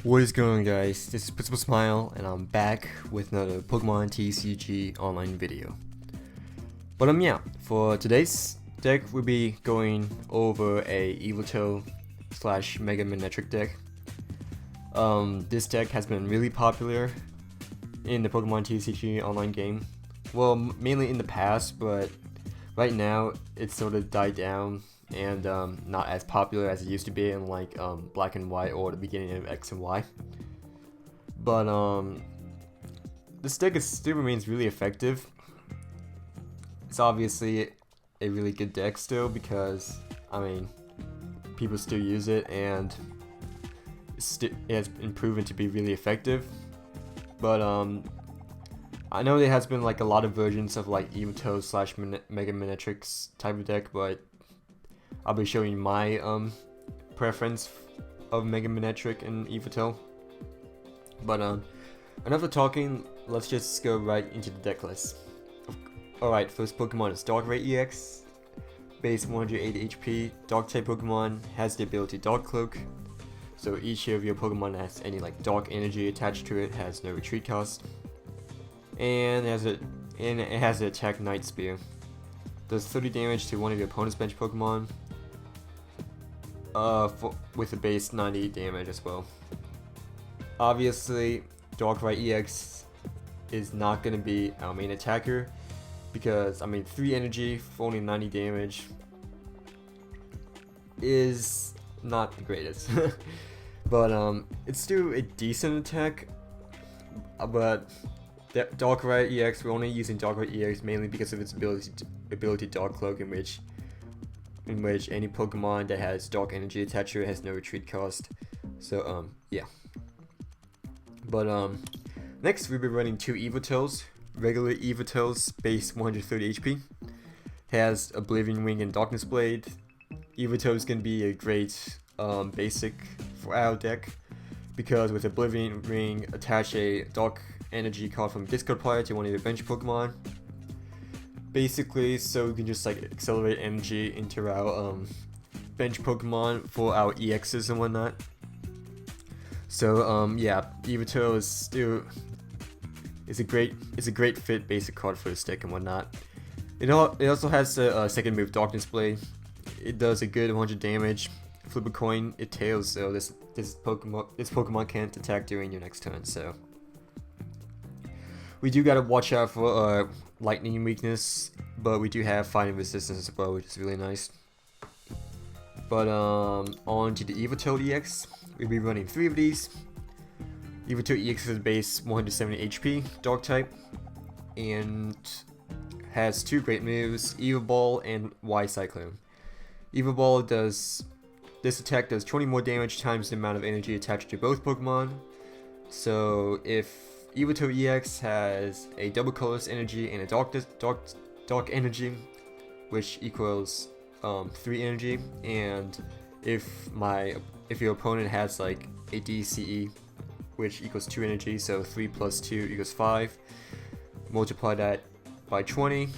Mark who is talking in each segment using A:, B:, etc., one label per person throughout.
A: What is going on, guys? This is Principal Smile and I'm back with another Pokemon TCG online video. But yeah, for today's deck we'll be going over a Yveltal / Mega Manectric deck. This deck has been really popular in the Pokemon TCG online game. Well, mainly in the past, but right now it's sort of died down and not as popular as it used to be in like Black and White or the beginning of X and Y. But this deck still remains really effective. It's obviously a really good deck still because people still use it and it has been proven to be really effective. But I know there has been like a lot of versions of like Yveltal / Mega Manectric's type of deck, but I'll be showing my preference of Mega Manectric and Yveltal. But enough of talking, let's just go right into the deck list. Alright, first Pokemon is Darkrai EX, base 180 HP, Dark type Pokemon, has the ability Dark Cloak. So each of your Pokemon that has any like dark energy attached to it has no retreat cost. And it has the attack Night Spear. Does 30 damage to one of your opponent's bench Pokemon. With a base 90 damage as well. Obviously, Darkrai EX is not going to be our main attacker because 3 energy for only 90 damage is not the greatest. But it's still a decent attack. But Darkrai EX, we're only using Darkrai EX mainly because of its ability Dark Cloak, in which any Pokemon that has dark energy attached to it has no retreat cost. So yeah. But next we'll be running two Yveltals. Regular Yveltals, base 130 HP. Has Oblivion Ring and Darkness Blade. Yveltal is gonna be a great basic for our deck because with Oblivion Ring, attach a dark energy card from discard pile to one of your bench Pokemon. Basically, so we can just like accelerate energy into our bench Pokemon for our EXs and whatnot. So yeah, Yveltal is a great fit basic card for this deck and whatnot. It also has a second move, Darkness Blade. It does a good 100 damage. Flip a coin, it tails. So this Pokemon can't attack during your next turn. So we do gotta watch out for lightning weakness, but we do have fighting resistance as well, which is really nice. But on to the Yveltal EX, we'll be running 3 of these. Yveltal EX is base 170 HP, Dark type, and has 2 great moves, Evo Ball and Y Cyclone. Evo Ball this attack does 20 more damage times the amount of energy attached to both Pokemon. So if Yveltal EX has a double colorless energy and a dark energy, which equals 3 energy, and if your opponent has like a DCE, which equals 2 energy, so 3 plus 2 equals 5. Multiply that by 20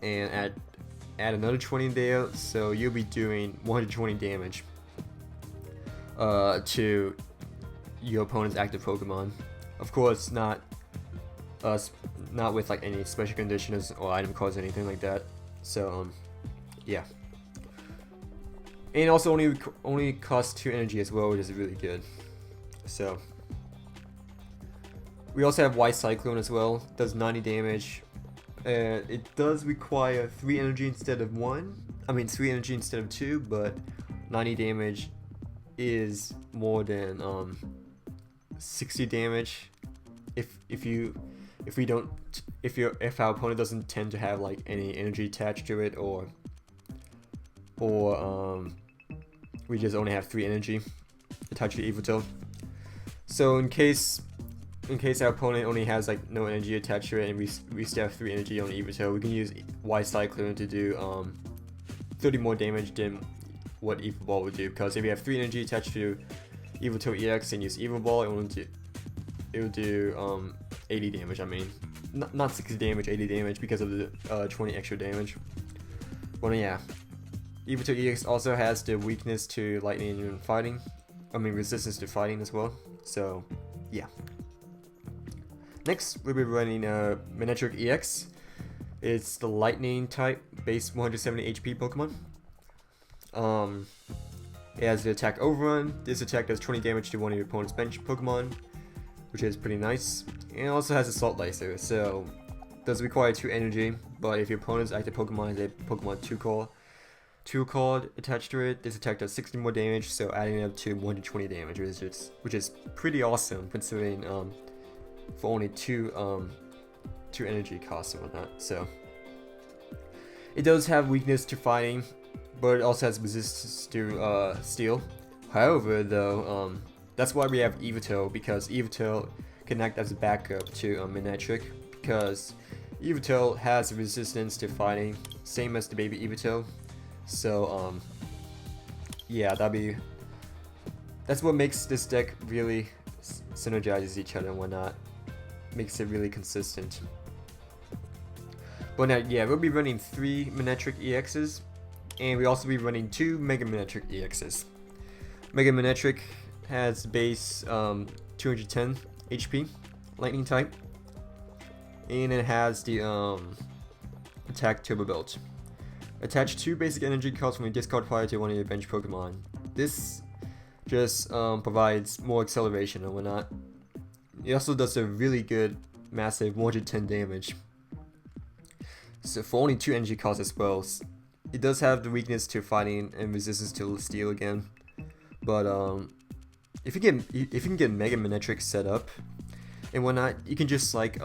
A: and add another 20 there, so you'll be doing 120 damage to your opponent's active Pokemon. Of course, not with like any special conditions or item cards or anything like that. So yeah. And also only costs 2 energy as well, which is really good. So we also have Y Cyclone as well. Does 90 damage. It does require 3 energy instead of 3 energy instead of 2, but 90 damage is more than 60 damage if our opponent doesn't tend to have like any energy attached to it, or we just only have 3 energy attached to Yveltal. So in case our opponent only has like no energy attached to it and we still have 3 energy on Yveltal, we can use Y Cyclone to do 30 more damage than what Evo Ball would do, because if you have 3 energy attached to Yveltal EX and use Evo Ball, it will do 80 damage. Not 60 damage, 80 damage because of the 20 extra damage. But yeah, Yveltal EX also has the weakness to lightning and fighting, resistance to fighting as well. So yeah. Next we'll be running Manectric EX. It's the lightning type base 170 HP Pokemon. It has the attack overrun. This attack does 20 damage to one of your opponent's bench Pokemon, which is pretty nice. And it also has Assault Laser, so it does require 2 energy, but if your opponent's active Pokemon has a Pokemon 2 card attached to it, this attack does 60 more damage, so adding up to 120 damage, which is pretty awesome considering for only 2 energy costs and whatnot. So it does have weakness to fighting, but it also has resistance to steel. However, though, that's why we have Yveltal, because Yveltal can act as a backup to Manectric, because Yveltal has resistance to fighting, same as the baby Yveltal. So yeah, that's what makes this deck really synergizes each other and whatnot, makes it really consistent. But now, yeah, we'll be running 3 Manectric EXs, and we'll also be running 2 Mega Manectric EXs. Mega Manectric has base 210 HP, lightning type, and it has the attack turbo belt. Attach 2 basic energy cards from a discard pile to one of your bench Pokemon. This just provides more acceleration and whatnot. It also does a really good, massive 110 damage. So for only 2 energy costs as well. It does have the weakness to fighting and resistance to steel again. But if you can get Mega Manectric set up and whatnot, you can just like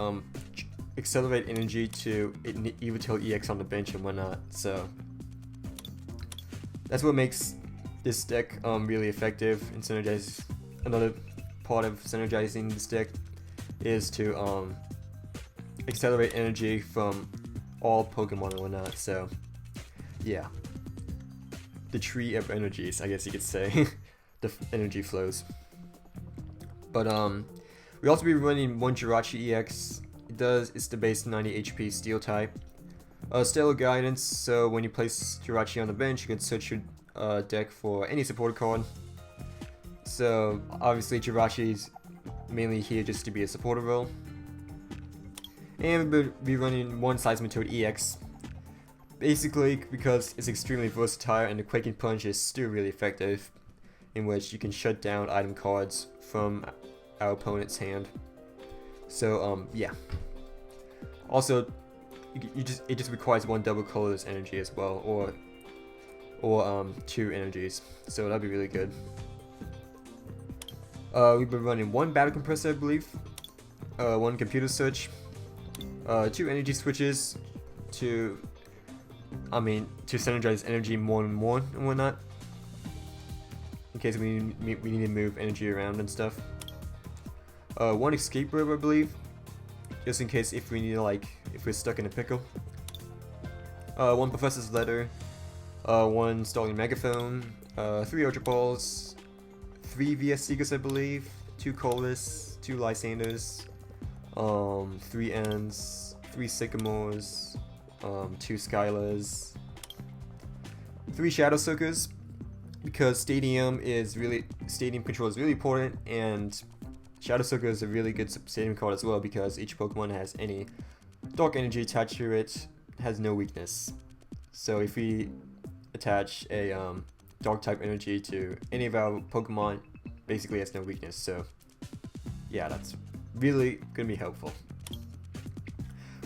A: accelerate energy to Yveltal EX on the bench and whatnot. So that's what makes this deck really effective and synergize. Another part of synergizing this deck is to accelerate energy from all Pokemon and whatnot. So yeah, the tree of energies, I guess you could say. The energy flows. But we also be running 1 Jirachi EX. It's the base 90 HP steel type. Stellar guidance, so when you place Jirachi on the bench, you can search your deck for any supporter card. So obviously Jirachi is mainly here just to be a supporter role. And we'll be running 1 Seismitoad EX. Basically because it's extremely versatile and the Quaking Punch is still really effective, in which you can shut down item cards from our opponent's hand. So yeah. Also, it just requires 1 double colorless energy as well, or 2 energies. So that'd be really good. We've been running 1 battle compressor, I believe, 1 computer search, 2 energy switches to synergize energy more and more and whatnot, in case we need to move energy around and stuff. 1 escape rope, I believe, just in case if we need if we're stuck in a pickle. 1 Professor's Letter, 1 Stalling Megaphone, 3 Ultra Balls, 3 VS Seekers, I believe, 2 Colas, 2 Lysanders, 3 Ents, 3 Sycamores, 2 Skylers, 3 Shadow Soakers, because Stadium control is really important, and Shadow Soaker is a really good stadium card as well, because each Pokemon has any dark energy attached to it has no weakness. So if we attach a dark type energy to any of our Pokemon, basically has no weakness. So yeah, that's really gonna be helpful.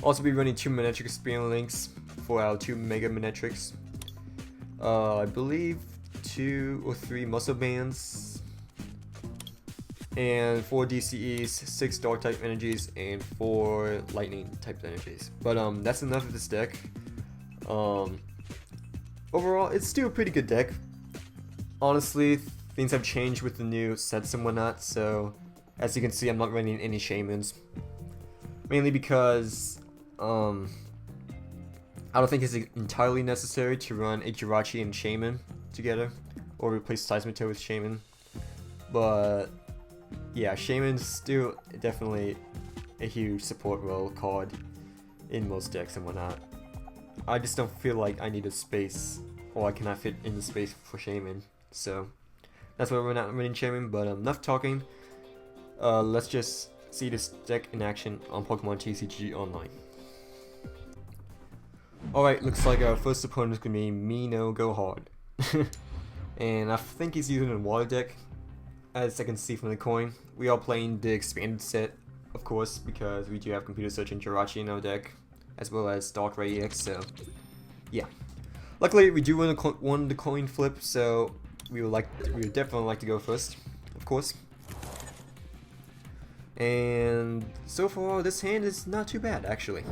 A: Also be running 2 Manectric Spear Links for our 2 Mega Manectrics. I believe 2 or 3 Muscle Bands, and 4 DCEs, 6 Dark type energies, and 4 Lightning type energies. But that's enough of this deck. Overall, it's still a pretty good deck. Honestly, things have changed with the new sets and whatnot, so as you can see, I'm not running any Shamans. Mainly because I don't think it's entirely necessary to run a Jirachi and Shaman together, or replace Seismitoad with Shaman. But yeah, Shaman's still definitely a huge support role card in most decks and whatnot. I just don't feel like I need a space, or I cannot fit in the space for Shaman. So That's why we're not winning champion. But enough talking. Let's just see this deck in action on Pokemon TCG Online. Alright, looks like our first opponent is going to be Mino Go Hard. And I think he's using a water deck, as I can see from the coin. We are playing the expanded set, of course, because we do have Computer Search and Jirachi in our deck, as well as Darkrai EX, so yeah. Luckily, we do win the coin flip, so we would definitely like to go first, of course. And so far, this hand is not too bad, actually.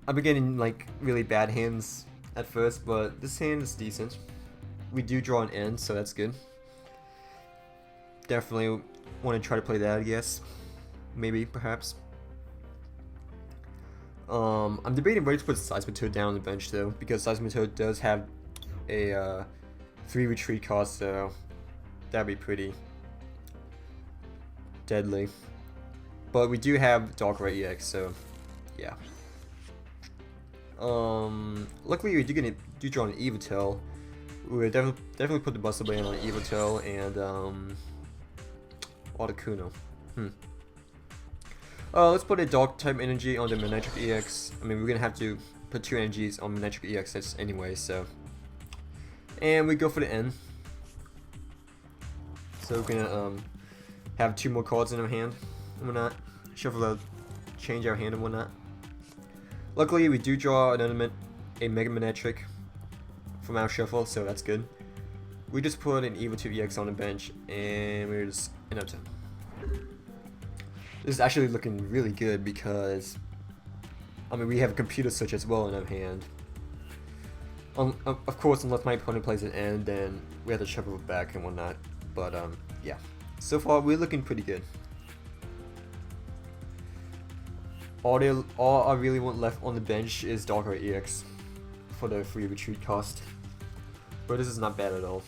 A: I've been getting like really bad hands at first, but this hand is decent. We do draw an end, so that's good. Definitely want to try to play that, I guess. Maybe, perhaps. I'm debating whether to put Seismitoad down on the bench though, because Seismitoad does have a 3 retreat cost, so that'd be pretty deadly. But we do have Darkrai EX, so yeah. Luckily we do draw an Yveltal. We'll definitely put the Buster Blade on Yveltal and Articuno. Let's put a Dark type energy on the Manectric EX. I mean, we're gonna have to put 2 energies on Manectric EX anyway, so. And we go for the N. So we're gonna have 2 more cards in our hand and whatnot. Shuffle out, change our hand and whatnot. Luckily, we do draw a Mega Manectric from our shuffle, so that's good. We just put an Yveltal EX on the bench, and we're just in our turn. This is actually looking really good because, I mean, we have Computer Search as well in our hand. Of course, unless my opponent plays an end, then we have to shuffle it back and whatnot. But yeah, so far we're looking pretty good. All I really want left on the bench is Darkrai EX for the free retreat cost. But this is not bad at all.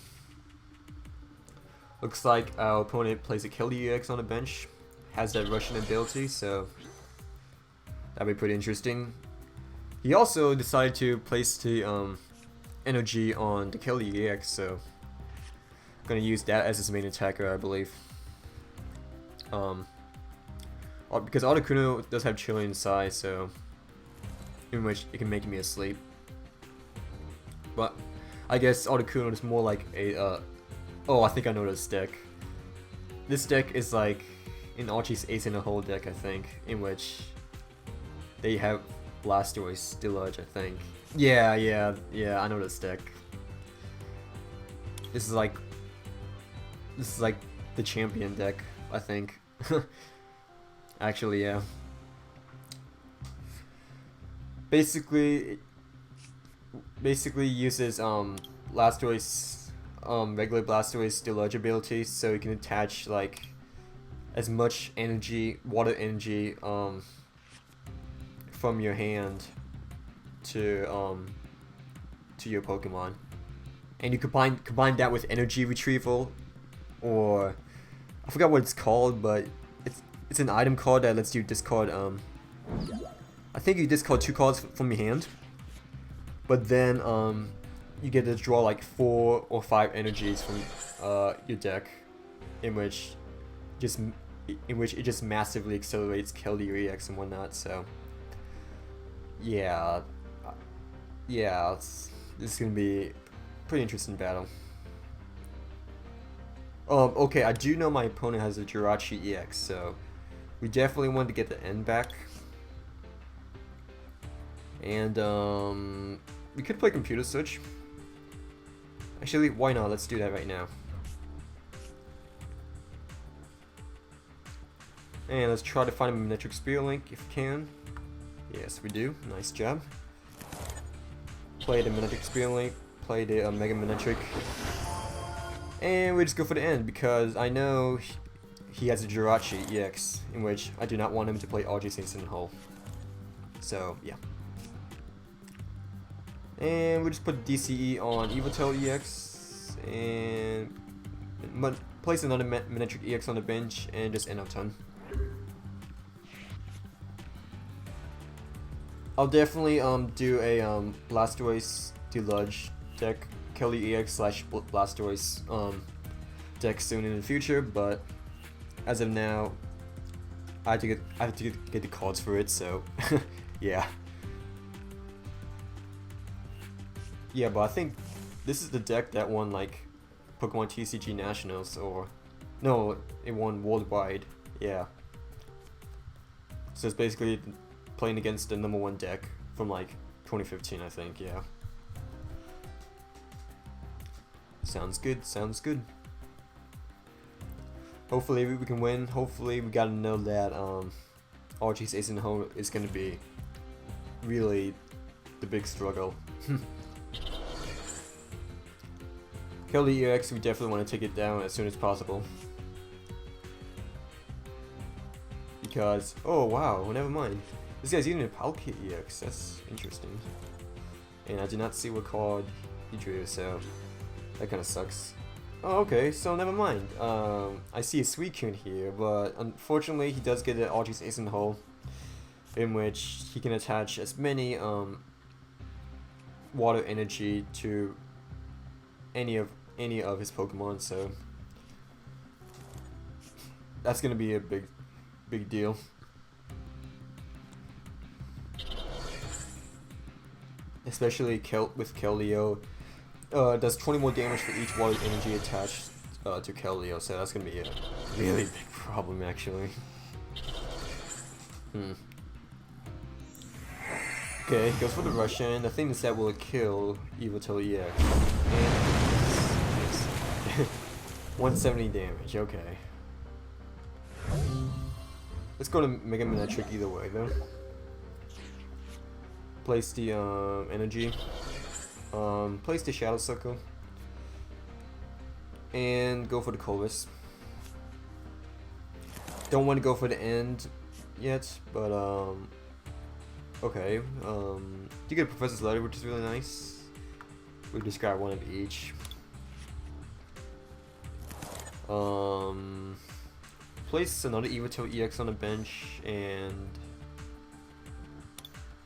A: Looks like our opponent plays a Kelly EX on the bench. Has that Russian ability, so that'd be pretty interesting. He also decided to place the energy on the Kelly EX, so I'm gonna use that as his main attacker, I believe. Because Articuno does have Chilling inside, so in which it can make me asleep. But I guess Articuno is more like a oh, I think I know this deck. This deck is like an Archie's Ace in a Hole deck, I think, in which they have Blastoise, Deluge, I think. Yeah, I know this deck. This is like the champion deck, I think. Actually, yeah. Basically uses Blastoise, regular Blastoise Deluge abilities, so you can attach like as much energy, water energy, from your hand to your Pokemon, and you combine that with energy retrieval, or I forgot what it's called, but it's an item card that lets you discard. I think you discard 2 cards from your hand, but then you get to draw like 4 or 5 energies from your deck, in which it just massively accelerates Kelly EX and whatnot. So yeah, this is gonna be a pretty interesting battle. Okay, I do know my opponent has a Jirachi EX, so we definitely want to get the N back. And we could play Computer Search. Actually, why not? Let's do that right now. And let's try to find a Manectric Spear Link if we can. Yes, we do. Nice job. Play the Manectric Spear Link. Play the Mega Manectric. And we just go for the end because I know he has a Jirachi EX, in which I do not want him to play RG Saints in the Hole. So, yeah. And we just put DCE on Yveltal EX and place another Manectric EX on the bench and just end our turn. I'll definitely do a Blastoise Deluge deck Kelly EX slash Blastoise deck soon in the future, but as of now, I have to get the cards for it. So yeah. Yeah, but I think this is the deck that won like Pokemon TCG Nationals, or no, it won worldwide. Yeah. So it's basically playing against the #1 deck from like 2015, I think. Yeah. Sounds good. Sounds good. Hopefully we can win. Hopefully we gotta know that Archie's Ace in the Hole is gonna be really the big struggle. Kelly EX, we definitely want to take it down as soon as possible. Because, oh wow, well, never mind. This guy's using a Palkia EX, that's interesting. And I did not see what card he drew, so that kind of sucks. Oh, okay, so never mind. I see a Suicune here, but unfortunately he does get an Archie's Ace in the Hole, in which he can attach as many water energy to any of his Pokemon, so that's gonna be a big deal. Especially with Keldeo. Does 20 more damage for each water energy attached to Keldeo, so that's gonna be a really big problem actually. Okay, goes for the Russian. The thing is that will kill Yveltal Ex. And 170 damage, okay. Let's go to Mega Manectric either way though. Place the energy. Place the Shadow Circle. And go for the Colvis. Don't want to go for the end yet, but okay. You get a Professor's Letter, which is really nice. We describe one of each. Place another Yveltal EX on the bench, and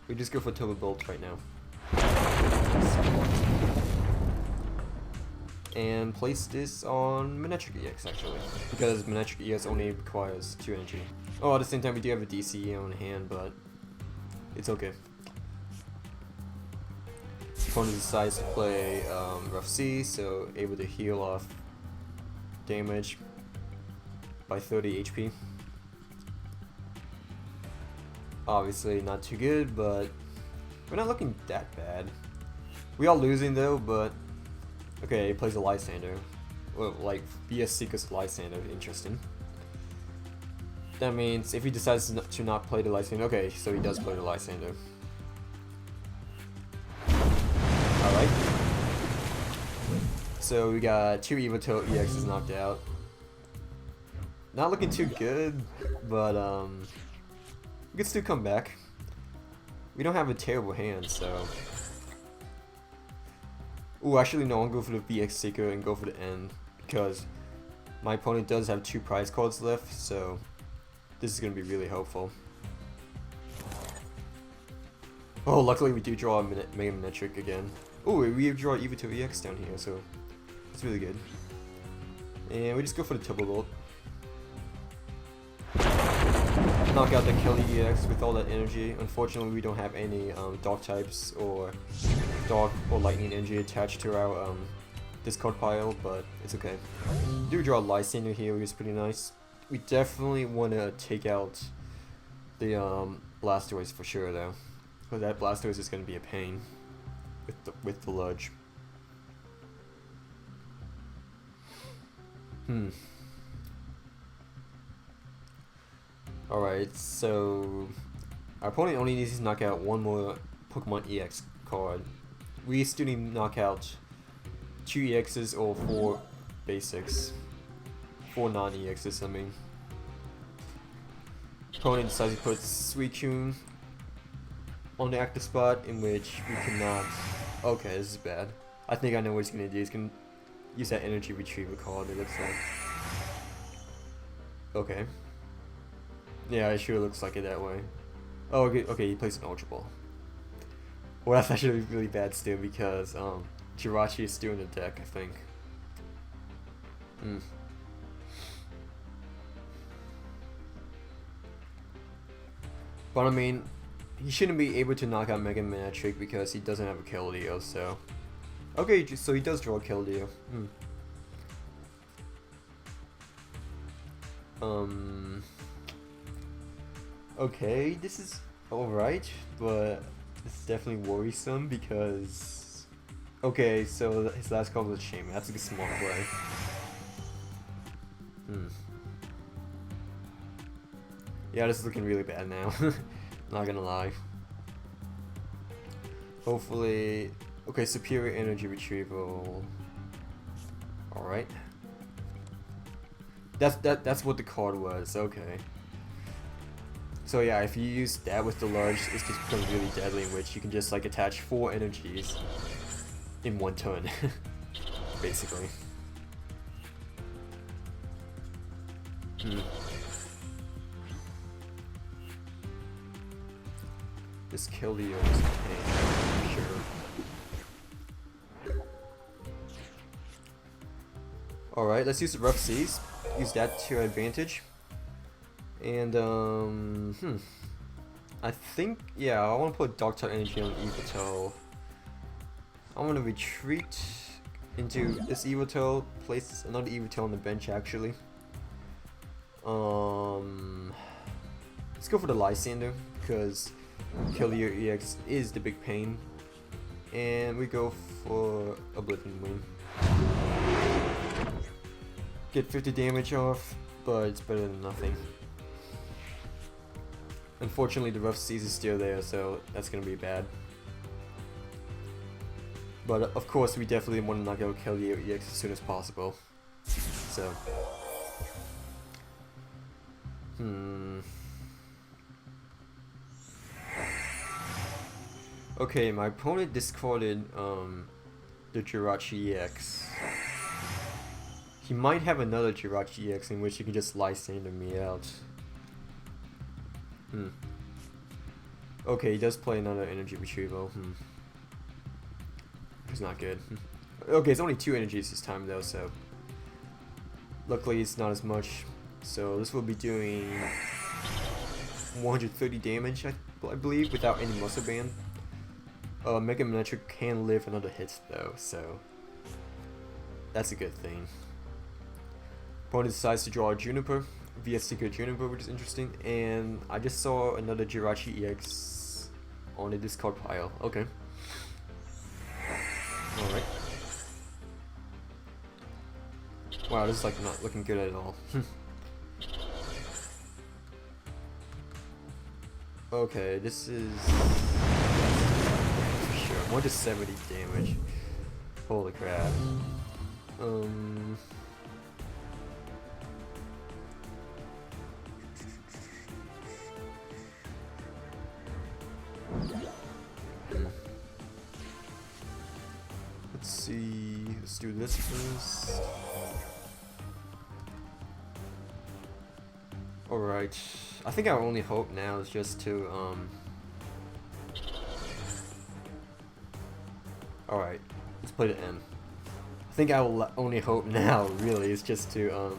A: we just go for Turbo Bolt right now. And place this on Manectric EX actually, because Manectric EX only requires 2 energy. Oh, at the same time we do have a DCE on hand, but it's okay. Opponent decides to play Rough Sea, so able to heal off damage by 30 HP. Obviously not too good, but we're not looking that bad. We are losing though, but okay, he plays a Lysander. Well, like BS Seeker's Lysander, interesting. That means if he decides to not play the Lysander, okay, so he does play the Lysander. Alright. So we got 2 Yveltal EXs knocked out. Not looking too good, but we can still come back. We don't have a terrible hand, so. Ooh, actually no, I'll go for the VX Seeker and go for the end, because my opponent does have 2 prize cards left, so this is gonna be really helpful. Oh, luckily we do draw a Mega Manectric again. Ooh, we draw Yveltal EX down here, so it's really good. And we just go for the Turbo Bolt. Knock out the Kelly EX with all that energy. Unfortunately, we don't have any Dark types or Dark or Lightning energy attached to our discard pile, but it's okay. We do draw a Lysander here, which is pretty nice. We definitely want to take out the Blastoise for sure, though, because that Blastoise is going to be a pain with the Lurge. Alright, so our opponent only needs to knock out 1 more Pokemon EX card. We still need to knock out 2 EXs or 4 basics. 4 non-EXs, I mean. Opponent decides to put Suicune on the active spot, in which we cannot. Okay, this is bad. I think I know what he's gonna do. He's gonna use that energy retriever card, it looks like. Okay. Yeah, it sure looks like it that way. Oh, okay, he plays an Ultra Ball. Well, that's actually really bad still, because Jirachi is still in the deck, I think. But I mean, he shouldn't be able to knock out Mega Manectric because he doesn't have a Keldeo, so... Okay, so he does draw a Keldeo. Okay, this is alright, but this is definitely worrisome because... Okay, so his last card was a Shaman. That's a smart play. Yeah, this is looking really bad now. Not gonna lie. Hopefully... Okay, Superior Energy Retrieval. Alright. That's what the card was, okay. So yeah, if you use that with the large, it just becomes really deadly, in which you can just like attach 4 energies in one turn. Basically. This Keldeo is pain, sure. Alright, let's use the Rough Seas. Use that to our advantage. And, I think, yeah, I want to put Dark Type Energy on Yveltal. I want to retreat into this Yveltal, place another Yveltal on the bench actually. Let's go for the Lysander, because Keldeo EX is the big pain. And we go for Oblivion Wing. Get 50 damage off, but it's better than nothing. Unfortunately, the Rough Seas is still there, so that's gonna be bad. But of course, we definitely want to knock out Keldeo EX as soon as possible. So, okay, my opponent discarded the Jirachi EX. He might have another Jirachi EX in which he can just Lysander me out. Okay, he does play another energy retrieval. It's not good. Okay, it's only 2 energies this time though, so luckily it's not as much. So this will be doing 130 damage, I believe, without any muscle band. Mega Manectric can live another hit though, so that's a good thing. Opponent decides to draw a Juniper via Secret Juniper, which is interesting, and I just saw another Jirachi EX on the discard pile. Okay. Alright. Wow, this is like not looking good at all. Okay, this is for sure 170 damage. Holy crap. Let's see, let's do this first. Alright, I think our only hope now is just to, alright, let's play the end. I think our only hope now, really, is just to,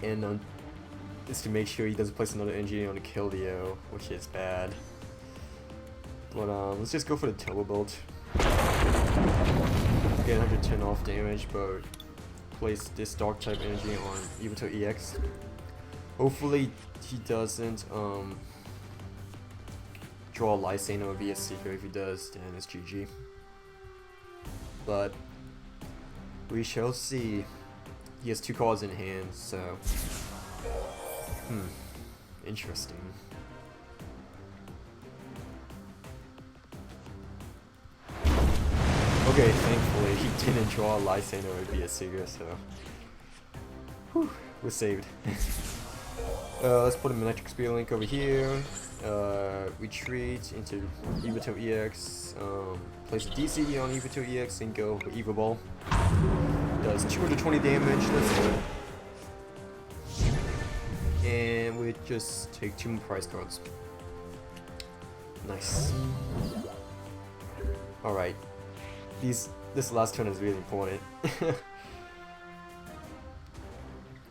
A: is to make sure he doesn't place another energy on the Keldeo, which is bad. But, let's just go for the Turbo Bolt. Get 110 off damage, but place this Dark type energy on Yveltal EX. Hopefully he doesn't draw a Lysander via Seeker. If he does, then it's GG. But we shall see. He has 2 cards in hand, so interesting. Okay, thankfully he didn't draw a Lysander via Seeker, so whew, we're saved. Let's put a Manectric Spear Link over here. Retreat into Yveltal EX. Place a DCD on Yveltal EX and go for Evo Ball. Does 220 damage. Let's go. And we just take 2 more prize cards. Nice. Alright. These This last turn is really important.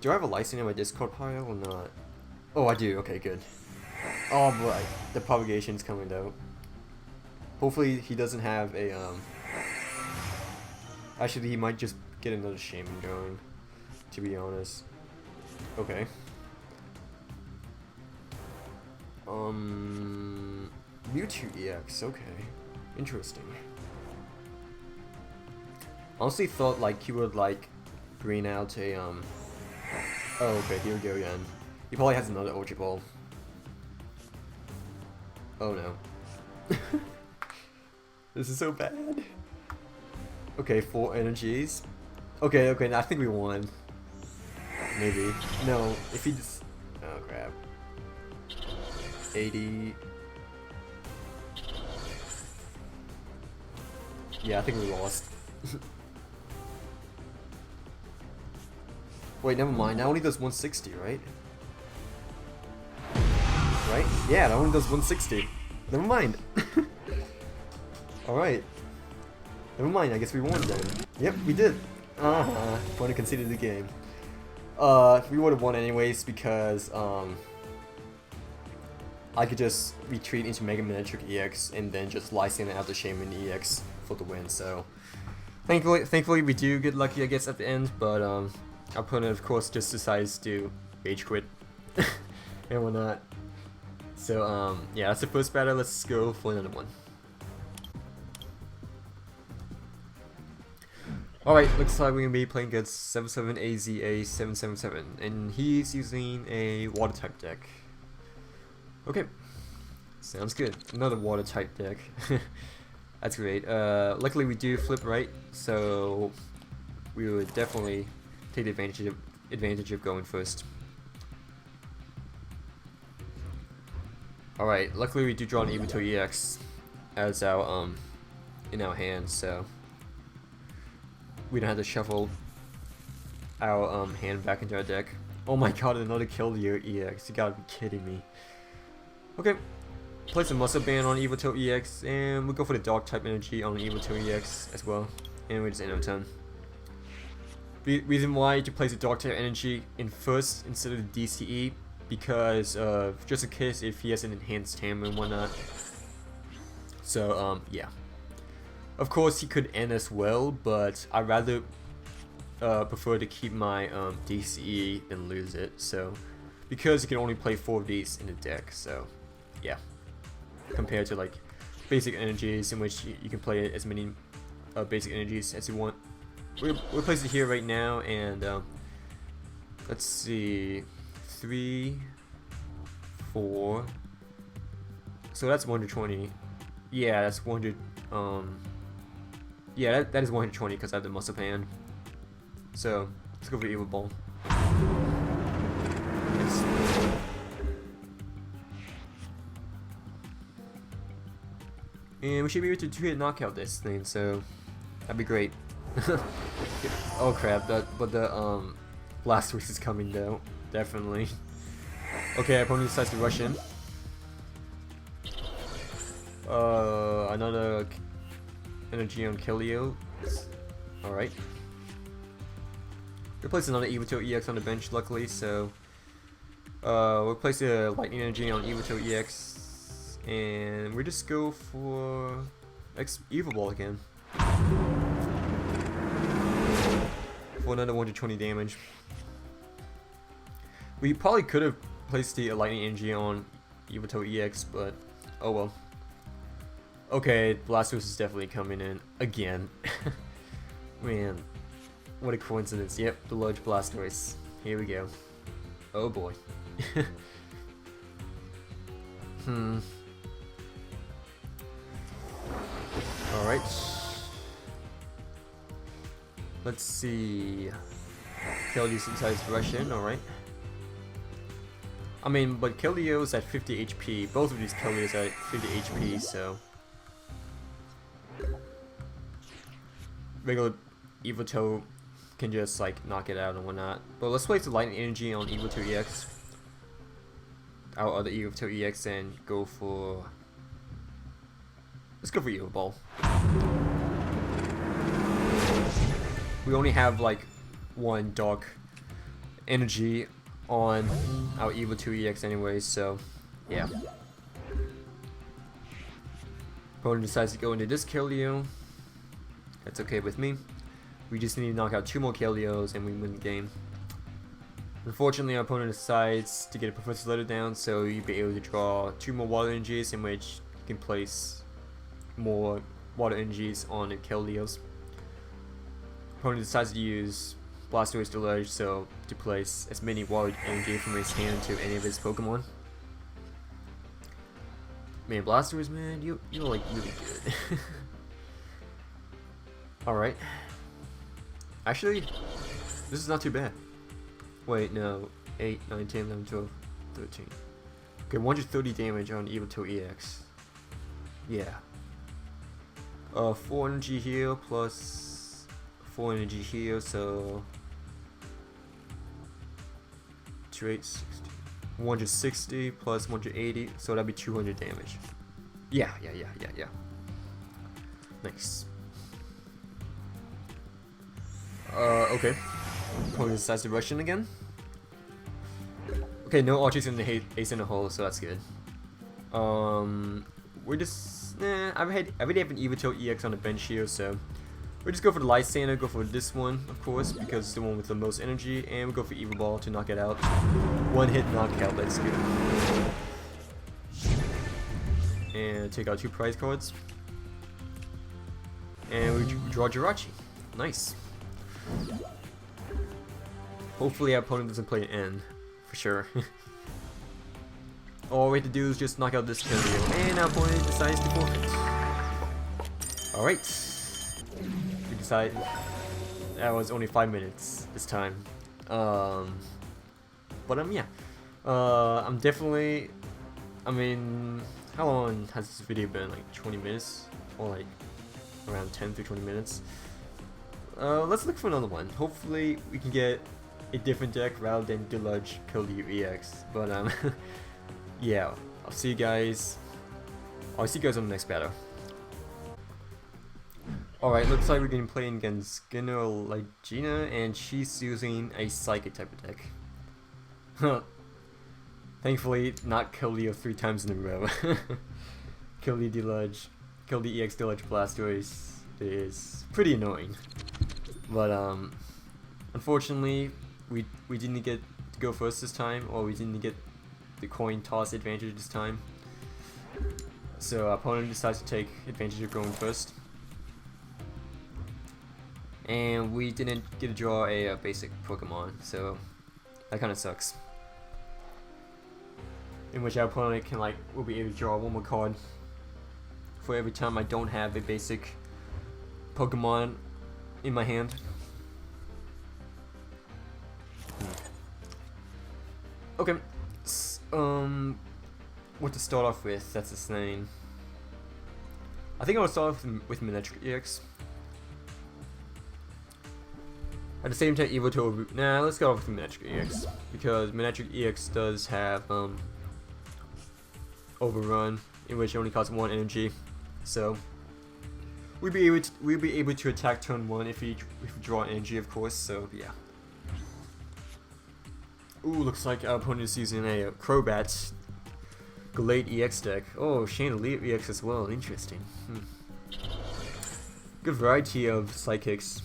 A: Do I have a license in my Discord pile or not? Oh, I do. Okay, good. Oh, right. The propagation's coming out. Hopefully he doesn't have a, Actually, he might just get another shaman going, to be honest. Okay. Mewtwo EX, okay. Interesting. Honestly thought like he would like bring out a oh okay, here we go again. He probably has another Ultra Ball. Oh no. This is so bad. Okay, 4 energies. Okay, okay, I think we won. Maybe. No, if he just oh crap. 80. Yeah, I think we lost. Wait, never mind. That only does 160, right? Right? Yeah, that only does 160. Never mind. Alright. Never mind, I guess we won then. Yep, we did. Point to conceded the game. We would have won anyways because, I could just retreat into Mega Manectric EX and then just license out the Shaman EX for the win, so thankfully we do get lucky I guess at the end, but our opponent of course just decides to rage quit and whatnot. So yeah, that's the first battle. Let's go for another one. Alright, looks like we're gonna be playing against 77AZA777 and he's using a water type deck. Okay, sounds good. Another water type deck. That's great. Luckily we do flip right, so we would definitely take advantage of going first. Alright, luckily we do draw an Yveltal EX as our in our hand, so we don't have to shuffle our hand back into our deck. Oh my god, another Keldeo EX. You gotta be kidding me. Okay, place a Muscle Band on Yveltal EX, and we'll go for the Dog type energy on Yveltal EX as well, and we just end our turn. Reason why you place a Dog type energy in first instead of the DCE, because just in case if he has an enhanced ham and whatnot. So yeah. Of course he could end as well, but I'd rather prefer to keep my DCE than lose it. So because you can only play 4 of these in the deck, so yeah, compared to like basic energies in which you can play as many basic energies as you want. We'll place it here right now, and let's see, 3, 4. So that's 120. Yeah, that's 100. Yeah, that is 120 because I have the Muscle Band. So let's go for Evil Ball. And we should be able to 2-hit knockout this thing, so that'd be great. Oh crap, but the Blastoise is coming though, definitely. Okay, our opponent decides to rush in. Another energy on Keldeo. Alright. We place another Yveltal EX on the bench luckily, so we'll place a lightning energy on Yveltal EX. And we just go for Evil Ball again. For another 120 damage. We probably could have placed the lightning energy on Yveltal EX, but oh well. Okay, Blastoise is definitely coming in again. Man, what a coincidence. Yep, the large Blastoise. Here we go. Oh boy. Alright. Let's see. Keldeo decides to rush in, alright. I mean, but Keldeo's at 50 HP. Both of these Keldeos are at 50 HP, so regular Yveltal can just like knock it out and whatnot. But let's place the lightning energy on Yveltal EX. Our other Yveltal EX, and go for. Let's go for Evil Ball. we only have like one dark energy on our Yveltal Ex anyway, so yeah. Opponent decides to go into this Keldeo. That's okay with me. We just need to knock out 2 more Keldeos and we win the game. Unfortunately, our opponent decides to get a Professor's Letter down, so you'll be able to draw 2 more water energies, in which you can place more water energies on the Keldeos. Opponent decides to use Blastoise Deluge, so to place as many water energy from his hand to any of his Pokemon. Man, Blastoise, man, you're like really good. Alright. Actually, this is not too bad. Wait, no. 8, 9, 10, 11, 12, 13. Okay, 130 damage on Yveltal Ex. Yeah. 4 energy heal plus 4 energy heal, so 260. 160 plus 180, so that'd be 200 damage. Yeah. Nice. Okay. Opponent decides to rush in again. Okay, no Archie's in the Ace in the hole, so that's good. We're just I already have an Yveltal Ex on the bench here, so we'll just go for the Lysander, go for this one, of course, because it's the one with the most energy, and we'll go for Evil Ball to knock it out. 1-hit knockout, let's go. And take out 2 prize cards. And we draw Jirachi. Nice. Hopefully our opponent doesn't play an N, for sure. All we have to do is just knock out this Keldeo, and our opponent decides to forfeit. Alright. We decide that was only 5 minutes this time. But yeah. I'm definitely, I mean, how long has this video been? Like 20 minutes? Or like around 10 to 20 minutes? Let's look for another one. Hopefully we can get a different deck rather than Deluge Keldeo EX. But yeah, I'll see you guys on the next battle. Alright, looks like we're going to be playing against Skinner Ligina, and she's using a Psychic type of deck. Huh. Thankfully, not Keldeo 3 times in a row. Keldeo Deluge, Keldeo EX Deluge Blastoise is pretty annoying. But unfortunately, we didn't get to go first this time, or we didn't get the coin toss advantage this time. So our opponent decides to take advantage of going first. And we didn't get to draw a basic Pokemon, so that kind of sucks. In which our opponent can will be able to draw 1 more card for every time I don't have a basic Pokemon in my hand. Okay, what to start off with? That's his name. I think I will start off with Manectric EX. At the same time, Yveltal. Nah, let's go off with Manectric EX because Manectric EX does have Overrun, in which it only costs 1 energy, so we'll be able to attack turn 1 if we draw energy, of course. So yeah. Ooh, looks like our opponent is using a Crobat Glade EX deck. Oh, Chandelier EX as well. Interesting. Good variety of Psychics,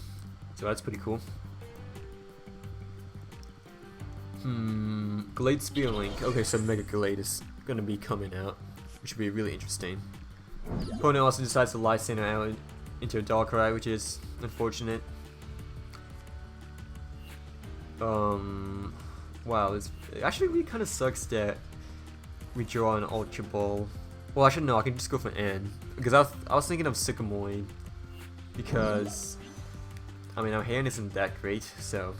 A: so that's pretty cool. Glade Spearlink. Okay, so Mega Glade is gonna be coming out, which should be really interesting. Opponent also decides to Lysander out into a Darkrai, which is unfortunate. Wow, it actually really kind of sucks that we draw an Ultra Ball. Well, actually no, I can just go for N, because I was thinking of Sycamore, because I mean our hand isn't that great, so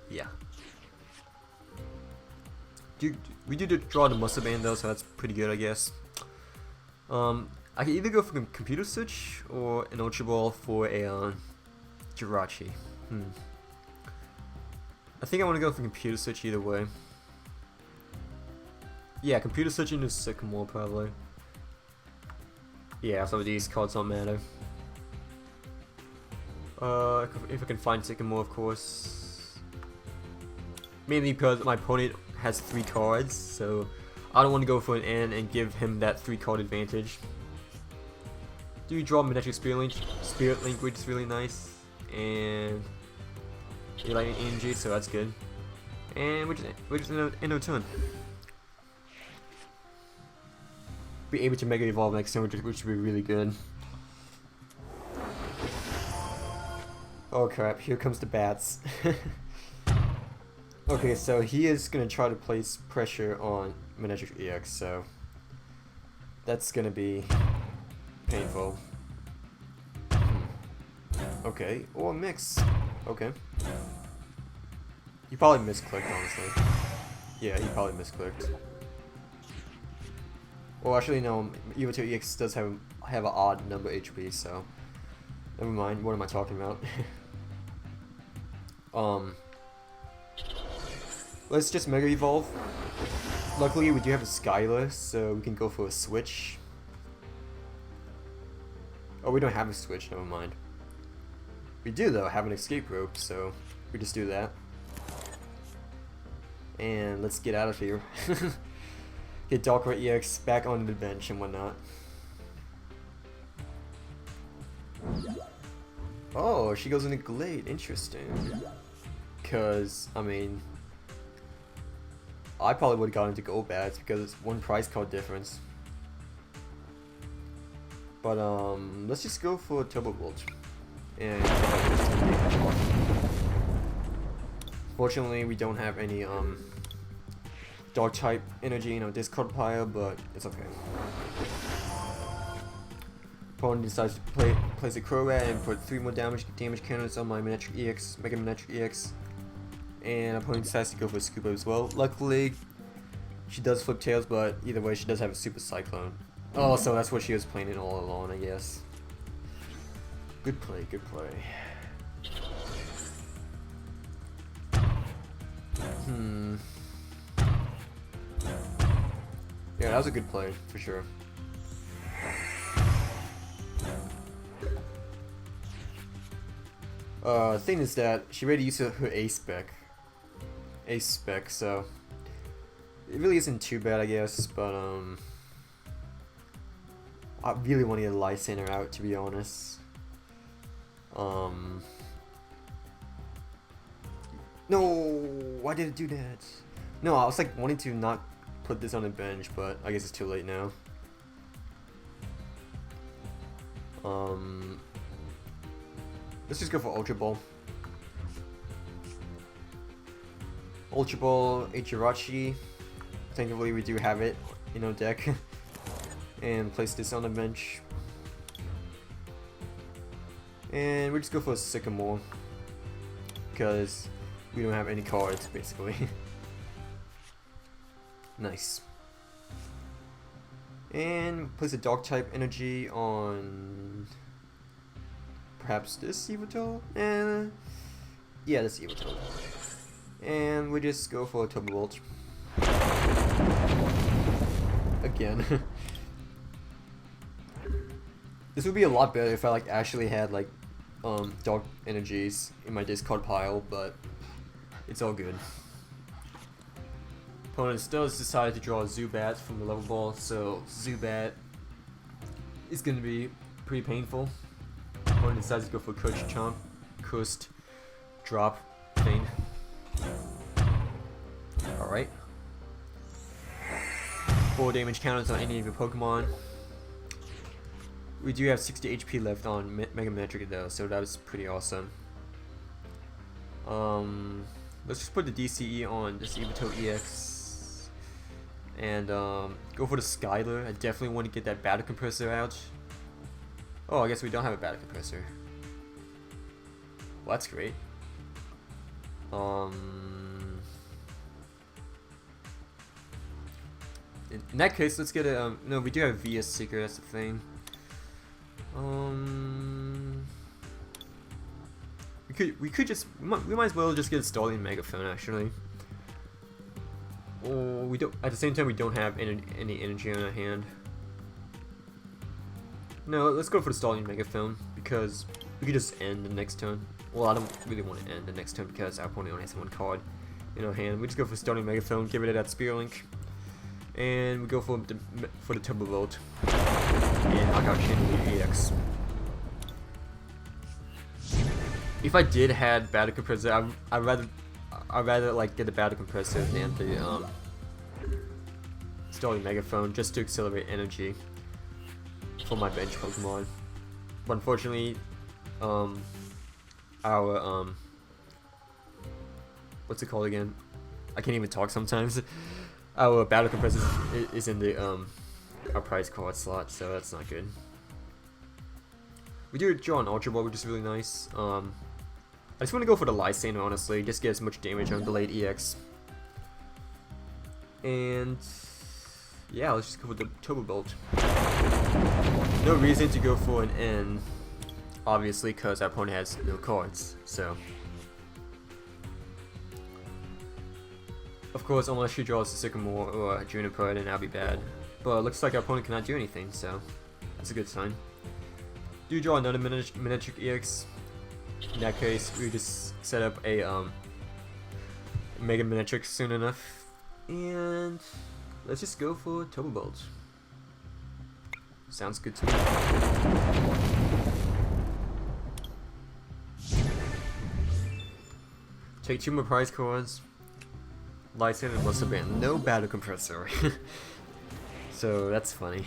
A: yeah. We do draw the Muscle Band though, so that's pretty good, I guess. I can either go for Computer Switch or an Ultra Ball for a Jirachi. I think I want to go for Computer Switch either way. Yeah, Computer Switch into Sycamore probably. Yeah, some of these cards don't matter. If I can find Sycamore, of course. Mainly because my opponent has 3 cards, so I don't want to go for an N and give him that 3-card advantage. Do you draw Manectric Spirit Link, which is really nice, and Lightning Energy, so that's good. And we're just in a turn. Be able to Mega Evolve next turn, which would be really good. Oh crap, here comes the bats. Okay, so he is going to try to place pressure on Manectric EX, so that's going to be painful. Okay, or mix. Okay. He probably misclicked, honestly. Yeah, he probably misclicked. Well, actually, no. Yveltal Ex does have an odd number HP, so never mind. What am I talking about? Let's just Mega Evolve. Luckily, we do have a Skylar, so we can go for a switch. Oh, we don't have a switch. Never mind. We do though have an escape rope, so we just do that. And let's get out of here. Get Darkrai EX back on the bench and whatnot. Oh, she goes into Glade. Interesting. Because, I mean, I probably would have gone into Gold Bats because it's 1 price card difference. But, let's just go for Turbo Volt. And fortunately, we don't have any, Dark type energy in our discard pile, but it's okay. Opponent decides to place a Crobat and put 3 more damage counters on my Manectric EX, Mega Manectric EX. And opponent decides to go for a Scuba as well. Luckily, she does flip tails, but either way, she does have a Super Cyclone. Oh, so that's what she was playing in all along, I guess. Good play, good play. Yeah, that was a good play, for sure. The thing is that she already used her Ace spec, so it really isn't too bad, I guess, but I really want to get a Lysander out, to be honest. No, why did it do that? No, I was like wanting to not put this on the bench, but I guess it's too late now. Let's just go for Ultra Ball. Ultra Ball, Ichirachi. Thankfully, we do have it in our deck. And place this on the bench. And we just go for a Sycamore. Because we don't have any cards, basically. Nice. And place a Dark type energy on perhaps this Yveltal? Yeah, this Yveltal. And we just go for a Turbo Volt. Again. This would be a lot better if I like actually had like Dark energies in my discard pile, but it's all good. Opponent still decided to draw a Zubat from the level ball, so Zubat is going to be pretty painful. Opponent decides to go for Cursed drop thing. Alright. 4 damage counters on any of your Pokemon. We do have 60 HP left on Mega Manectric though, so that was pretty awesome. Let's just put the DCE on this Yveltal EX. And go for the Skylar. I definitely want to get that Battle Compressor out. Oh, I guess we don't have a Battle Compressor. Well, that's great. In that case, let's get a no. We do have VS Seeker. That's the thing. We might as well just get a Starling Megaphone actually. Oh, we don't. At the same time, we don't have any energy on our hand. No, let's go for the Starling Megaphone because we could just end the next turn. Well, I don't really want to end the next turn because our opponent only has one card in our hand. We just go for starting Megaphone, get rid of that Spear Link, and we go for the Turbo Volt and knock out Chandelier EX. If I did had Battle Compressor, I'd rather like get the Battle Compressor than the starting Megaphone, just to accelerate energy for my bench Pokemon. But unfortunately, our what's it called again? I can't even talk sometimes. Our Battle Compressor is in the our prize card slot, so that's not good. We do draw an Ultra Ball, which is really nice. I just want to go for the Lysander, honestly, just get as much damage on Delayed EX. And yeah, let's just go with the Turbo Bolt. No reason to go for an N, obviously, because our opponent has no cards, so. Of course, unless she draws a Sycamore or a Juniper, then that'll be bad. But it looks like our opponent cannot do anything, so that's a good sign. Do draw another Manectric EX. In that case, we just set up a Mega Manectric soon enough, and let's just go for Turbo Bolt. Sounds good to me. Take 2 more prize cards. Lysander must have been no Battle Compressor, so that's funny.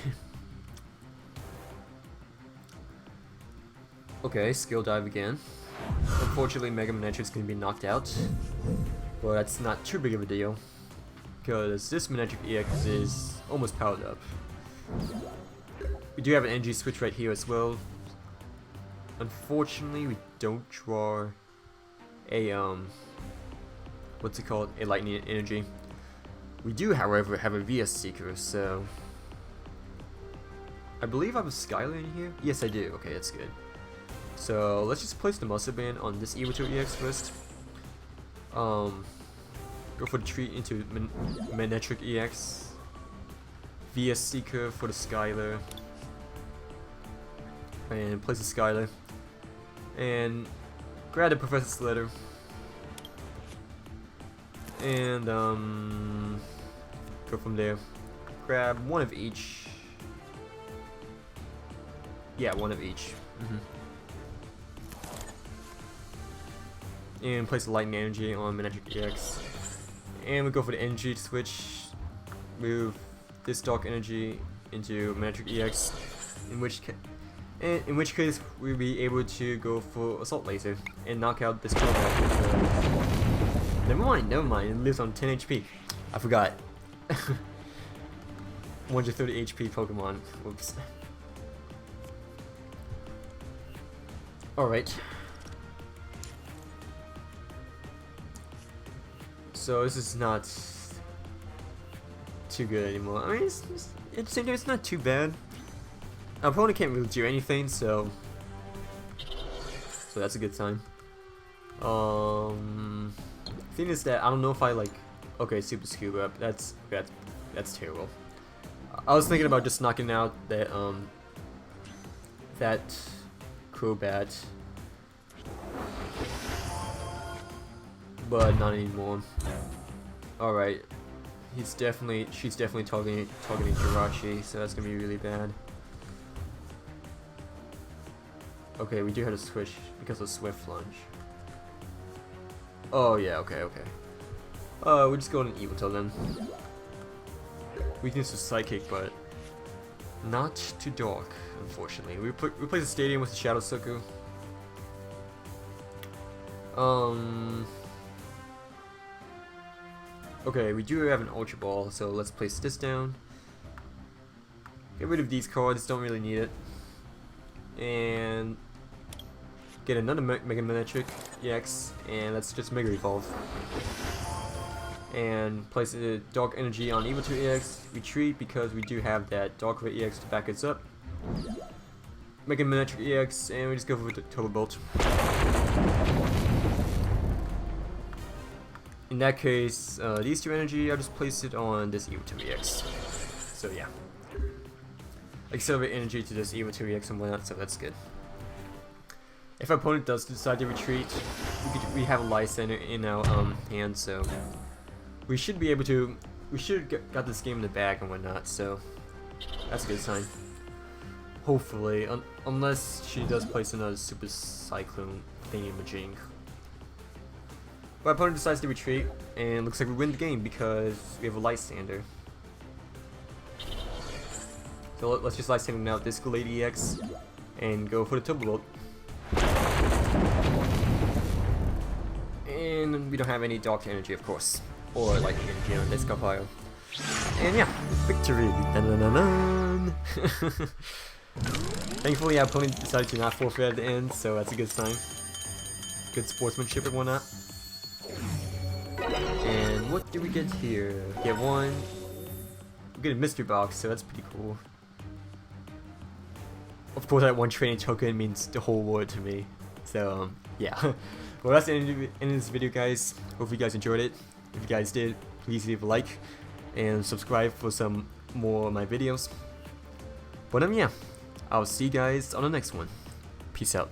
A: Okay, Skill Dive again. Unfortunately, Mega Manectric's gonna be knocked out, but that's not too big of a deal, because this Manectric EX is almost powered up. We do have an energy switch right here as well. Unfortunately, we don't draw a what's it called? A lightning energy. We do, however, have a VS Seeker, so I believe I have a Skylar in here. Yes, I do. Okay, that's good. So let's just place the Muscle Band on this Yveltal EX first. Go for the treat into Manectric EX. VS Seeker for the Skylar. And place the Skylar. And grab the Professor's Letter. And go from there. Grab one of each. Yeah, one of each. And place the Lightning Energy on Manectric EX. And we go for the energy switch. Move this Dark Energy into Manectric EX. In which case we'll be able to go for Assault Laser and knock out this Crobat. Never mind, it lives on 10 HP. I forgot. 130 HP Pokemon. Whoops. Alright. So this is not too good anymore. I mean, at the same time, it's not too bad. Our opponent can't really do anything, so that's a good sign. Thing is that I don't know if I like. Okay, Super Scuba Up. That's terrible. I was thinking about just knocking out that that Crobat, but not anymore. All right, she's definitely targeting Jirachi, so that's gonna be really bad. Okay, we do have to switch because of Swift Lunge. Oh yeah, okay. We're just going to Yveltal then. Weakness to Psychic, but not to Dark, unfortunately. We replace the Stadium with the Shadow Sucker. Okay, we do have an Ultra Ball, so let's place this down. Get rid of these cards, don't really need it. And get another Mega Manectric EX, and let's just Mega Evolve. And place the Dark Energy on Yveltal EX. Retreat because we do have that Dark Ray EX to back us up. Mega Manectric EX, and we just go for the Turbo Bolt. In that case, these two energy, I'll just place it on this Yveltal EX. So yeah. Accelerate energy to this Yveltal EX and whatnot, so that's good. If our opponent does decide to retreat, we have a Life Center in our hand, so we should be able to. We should got this game in the bag and whatnot, so that's a good sign. Hopefully, unless she does place another Super Cyclone thingy-majig. But our opponent decides to retreat, and looks like we win the game because we have a Lysander. So let's just Lysander now, Disco Lady X, and go for the Turbo Bolt. And we don't have any Dark Energy, of course, or Lightning Energy on this pile. And yeah, victory! Dun-dun-dun-dun. Thankfully, our opponent decided to not forfeit at the end, so that's a good sign. Good sportsmanship and whatnot. And what do we get here? Get one. We get a mystery box, so that's pretty cool. Of course, that one training token means the whole world to me. So, yeah. Well, that's the end of this video, guys. Hope you guys enjoyed it. If you guys did, please leave a like and subscribe for some more of my videos. But yeah, I'll see you guys on the next one. Peace out.